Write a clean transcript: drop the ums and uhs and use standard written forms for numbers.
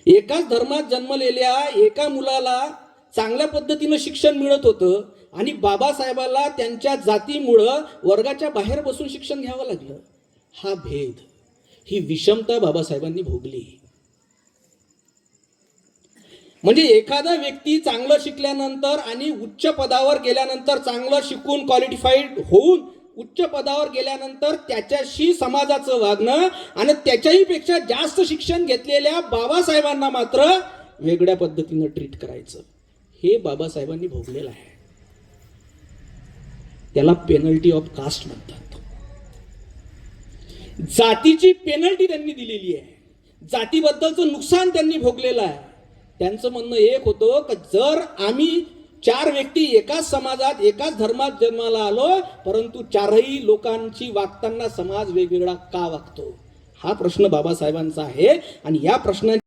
एकाच धर्मात जन्मलेल्या एका मुलाला चांगल्या पद्धतीनं शिक्षण मिळत होतं आणि बाबासाहेबाला त्यांच्या जातीमुळं वर्गाच्या बाहेर बसून शिक्षण घ्यावं लागलं. हा भेद, ही विषमता बाबासाहेबांनी भोगली. म्हणजे एखादा व्यक्ती चांगलं शिकल्यानंतर आणि उच्च पदावर गेल्यानंतर, चांगलं शिकून क्वालिफाईड होऊन उच्च पदावर गेल्यानंतर त्याच्याशी समाजाचं वागणं आणि त्याच्याही पेक्षा जास्त शिक्षण घेतलेल्या बाबासाहेबांना मात्र वेगळ्या पद्धतीनं ट्रीट करायचं, हे बाबासाहेबांनी भोगलेलं आहे. त्याला पेनल्टी ऑफ कास्ट म्हणतात. जातीची पेनल्टी त्यांनी दिलेली आहे. जातीबद्दलचं नुकसान त्यांनी भोगलेलं आहे. त्यांचं म्हणणं एक होतं की जर आम्ही 4 व्यक्ती एकाच समाजात एकाच धर्मात जन्माला आलो, परंतु 4ही लोकांची वागताना समाज वेगवेगळा का वागतो, हा प्रश्न बाबासाहेबांचा आहे. आणि या प्रश्नाची